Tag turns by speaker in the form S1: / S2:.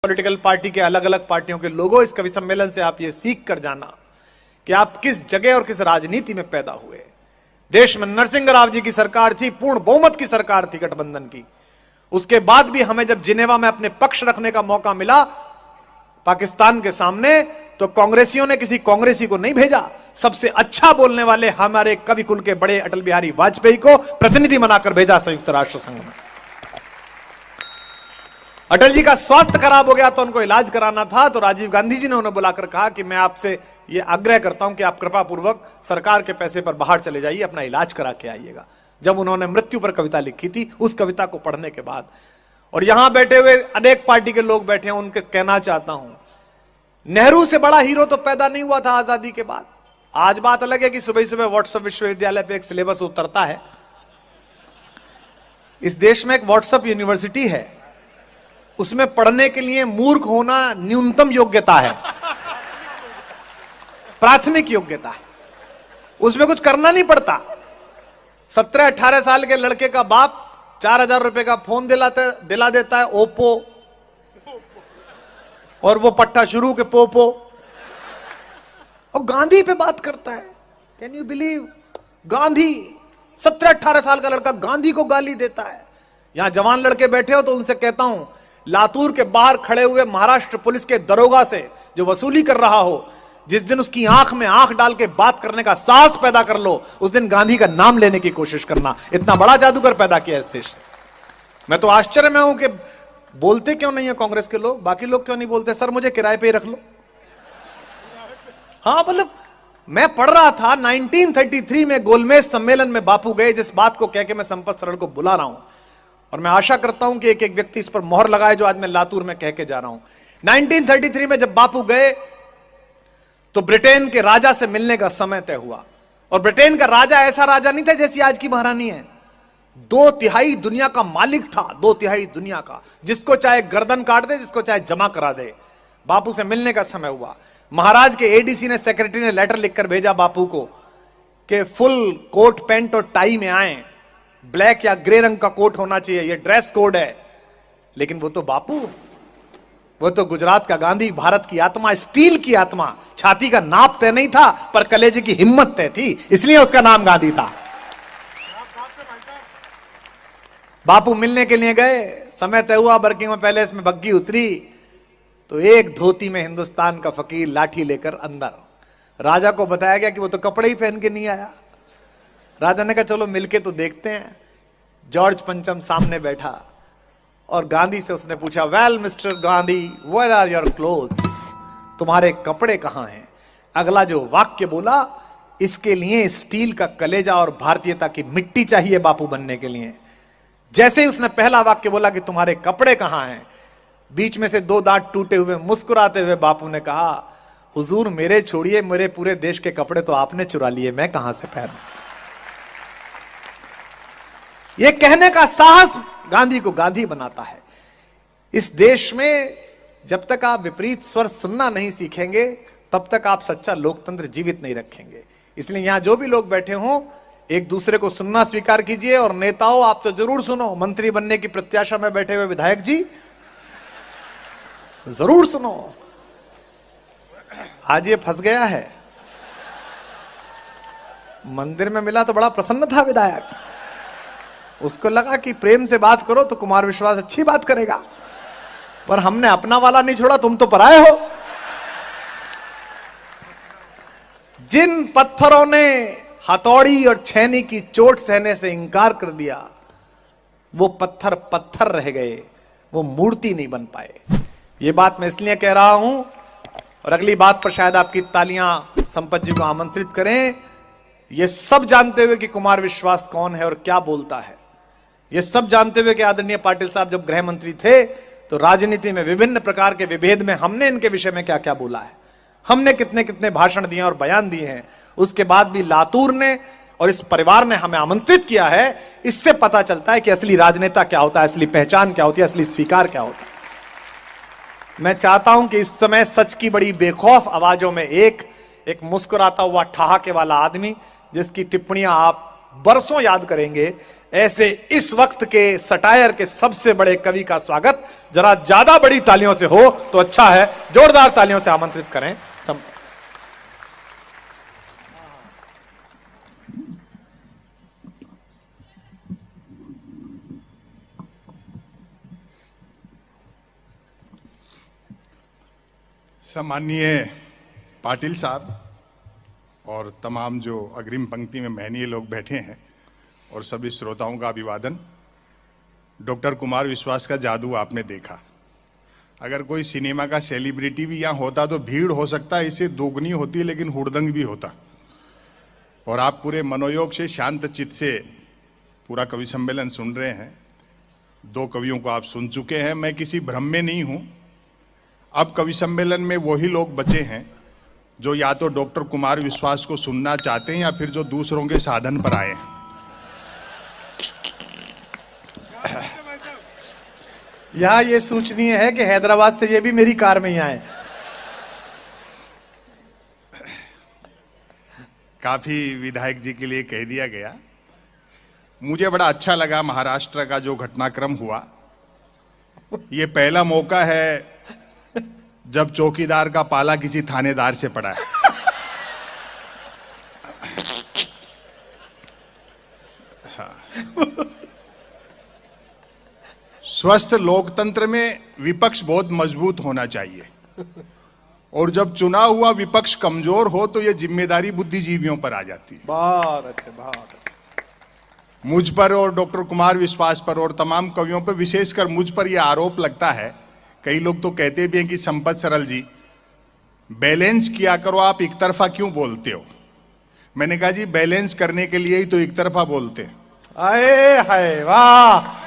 S1: Political party के अलग अलग पार्टियों के लोगों, इस कवि सम्मेलन से आप ये सीख कर जाना कि आप किस जगह और किस राजनीति में पैदा हुए। देश में नरसिंह राव जी की सरकार थी, पूर्ण बहुमत की सरकार थी गठबंधन की। उसके बाद भी हमें जब जिनेवा में अपने पक्ष रखने का मौका मिला पाकिस्तान के सामने, तो कांग्रेसियों ने किसी कांग्रेसी को नहीं भेजा, सबसे अच्छा बोलने वाले हमारे कवि कुल के बड़े अटल बिहारी वाजपेयी को प्रतिनिधि बनाकर भेजा संयुक्त राष्ट्र संघ में। अटल जी का स्वास्थ्य खराब हो गया तो उनको इलाज कराना था, तो राजीव गांधी जी ने उन्हें बुलाकर कहा कि मैं आपसे ये आग्रह करता हूं कि आप कृपा पूर्वक सरकार के पैसे पर बाहर चले जाइए, अपना इलाज करा के आइएगा। जब उन्होंने मृत्यु पर कविता लिखी थी, उस कविता को पढ़ने के बाद, और यहां बैठे हुए अनेक पार्टी के लोग बैठे हैं, उनके कहना चाहता हूं, नेहरू से बड़ा हीरो तो पैदा नहीं हुआ था आजादी के बाद। आज बात अलग है कि सुबह सुबह व्हाट्सएप विश्वविद्यालय पे एक सिलेबस उतरता है। इस देश में एक व्हाट्सएप यूनिवर्सिटी है, उसमें पढ़ने के लिए मूर्ख होना न्यूनतम योग्यता है, प्राथमिक योग्यता है, उसमें कुछ करना नहीं पड़ता। 17-18 साल के लड़के का बाप 4000 रुपए का फोन दिला देता है, ओप्पो, और वो पट्टा शुरू के पोपो, और गांधी पे बात करता है। Can you believe? गांधी, 17-18 साल का लड़का गांधी को गाली देता है। यहां जवान लड़के बैठे हो तो उनसे कहता हूं, लातूर के बाहर खड़े हुए महाराष्ट्र पुलिस के दरोगा से जो वसूली कर रहा हो, जिस दिन उसकी आंख में आंख डाल के बात करने का साहस पैदा कर लो, उस दिन गांधी का नाम लेने की कोशिश करना। इतना बड़ा जादूगर पैदा किया इस देश। मैं तो आश्चर्य में हूं कि बोलते क्यों नहीं है कांग्रेस के लोग, बाकी लोग क्यों नहीं बोलते? सर मुझे किराए पे ही रख लो। हाँ, मतलब मैं पढ़ रहा था 1933 में गोलमेज सम्मेलन में बापू गए, जिस बात को कह के मैं संपत सरल को बुला रहा हूं, और मैं आशा करता हूं कि एक एक व्यक्ति इस पर मोहर लगाए जो आज मैं लातूर में कह के जा रहा हूं। 1933 में जब बापू गए तो ब्रिटेन के राजा से मिलने का समय तय हुआ, और ब्रिटेन का राजा ऐसा राजा नहीं था जैसी आज की महारानी है, 2/3 दुनिया का मालिक था, 2/3 दुनिया का, जिसको चाहे गर्दन काट दे, जिसको चाहे जमा करा दे। बापू से मिलने का समय हुआ। महाराज के एडीसी ने, सेक्रेटरी ने लेटर लिखकर भेजा बापू को कि फुल कोट पैंट और टाई में आए, ब्लैक या ग्रे रंग का कोट होना चाहिए, ये ड्रेस कोड है। लेकिन वो तो बापू, वो तो गुजरात का गांधी, भारत की आत्मा, स्टील की आत्मा। छाती का नाप तय नहीं था पर कलेजे की हिम्मत तय थी, इसलिए उसका नाम गांधी था। बापू मिलने के लिए गए, समय तय हुआ, बर्किंघम पैलेस में बग्गी उतरी तो एक धोती में हिंदुस्तान का फकीर लाठी लेकर अंदर। राजा को बताया गया कि वो तो कपड़े ही पहन के नहीं आया। राजा ने कहा चलो मिलके तो देखते हैं। जॉर्ज पंचम सामने बैठा और गांधी से उसने पूछा, well mister Gandhi, where are your clothes? तुम्हारे कपड़े कहां हैं? अगला जो वाक्य बोला, इसके लिए स्टील का कलेजा और भारतीयता की मिट्टी चाहिए बापू बनने के लिए। जैसे ही उसने पहला वाक्य बोला कि तुम्हारे कपड़े कहां हैं, बीच में से 2 दांत टूटे हुए मुस्कुराते हुए बापू ने कहा, हुजूर मेरे छोड़िए, मेरे पूरे देश के कपड़े तो आपने चुरा लिए, मैं कहां से पहनूं? यह कहने का साहस गांधी को गांधी बनाता है। इस देश में जब तक आप विपरीत स्वर सुनना नहीं सीखेंगे, तब तक आप सच्चा लोकतंत्र जीवित नहीं रखेंगे। इसलिए यहां जो भी लोग बैठे हों, एक दूसरे को सुनना स्वीकार कीजिए। और नेताओं, आप तो जरूर सुनो, मंत्री बनने की प्रत्याशा में बैठे हुए विधायक जी जरूर सुनो। आज ये फंस गया है, मंदिर में मिला तो बड़ा प्रसन्न था विधायक, उसको लगा कि प्रेम से बात करो तो कुमार विश्वास अच्छी बात करेगा, पर हमने अपना वाला नहीं छोड़ा, तुम तो पराए हो। जिन पत्थरों ने हथौड़ी और छेनी की चोट सहने से इंकार कर दिया, वो पत्थर पत्थर रह गए, वो मूर्ति नहीं बन पाए। ये बात मैं इसलिए कह रहा हूं, और अगली बात पर शायद आपकी तालियां संपत जी को आमंत्रित करें। ये सब जानते हुए कि कुमार विश्वास कौन है और क्या बोलता है, ये सब जानते हुए कि आदरणीय पाटिल साहब जब गृह मंत्री थे तो राजनीति में विभिन्न प्रकार के विभेद में हमने इनके विषय में क्या क्या बोला है, हमने कितने कितने भाषण दिए और बयान दिए हैं। उसके बाद भी लातूर ने और इस परिवार ने हमें आमंत्रित किया है। इससे पता चलता है कि असली राजनेता क्या होता है, असली पहचान क्या होती है, असली स्वीकार क्या होता है। मैं चाहता हूं कि इस समय सच की बड़ी बेखौफ आवाजों में एक मुस्कुराता हुआ ठहाके वाला आदमी, जिसकी टिप्पणियां आप बरसों याद करेंगे, ऐसे इस वक्त के सटायर के सबसे बड़े कवि का स्वागत जरा ज्यादा बड़ी तालियों से हो तो अच्छा है। जोरदार तालियों से आमंत्रित करें।
S2: सम्माननीय पाटिल साहब और तमाम जो अग्रिम पंक्ति में महनीय लोग बैठे हैं और सभी श्रोताओं का अभिवादन। डॉक्टर कुमार विश्वास का जादू आपने देखा। अगर कोई सिनेमा का सेलिब्रिटी भी यहाँ होता तो भीड़ हो सकता है इससे दोगुनी होती है, लेकिन हुड़दंग भी होता। और आप पूरे मनोयोग से शांत चित्त से पूरा कवि सम्मेलन सुन रहे हैं। 2 कवियों को आप सुन चुके हैं। मैं किसी भ्रम में नहीं हूँ। अब कवि सम्मेलन में वही लोग बचे हैं जो या तो डॉक्टर कुमार विश्वास को सुनना चाहते हैं या फिर जो दूसरों के साधन पर आए हैं।
S1: यहां यह सूचनीय है कि हैदराबाद से ये भी मेरी कार में ही आए।
S2: काफी विधायक जी के लिए कह दिया गया। मुझे बड़ा अच्छा लगा महाराष्ट्र का जो घटनाक्रम हुआ। ये पहला मौका है जब चौकीदार का पाला किसी थानेदार से पड़ा है। हाँ। स्वस्थ लोकतंत्र में विपक्ष बहुत मजबूत होना चाहिए और जब चुना हुआ विपक्ष कमजोर हो तो यह जिम्मेदारी बुद्धिजीवियों पर आ जाती है।
S1: बहुत अच्छे, बहुत अच्छे।
S2: मुझ पर और डॉक्टर कुमार विश्वास पर और तमाम कवियों पर, विशेषकर मुझ पर यह आरोप लगता है। कई लोग तो कहते भी हैं कि संपत सरल जी बैलेंस किया करो, आप एक तरफा क्यों बोलते हो। मैंने कहा जी बैलेंस करने के लिए ही तो एक तरफा बोलते हैं।
S1: आए हाय वाह।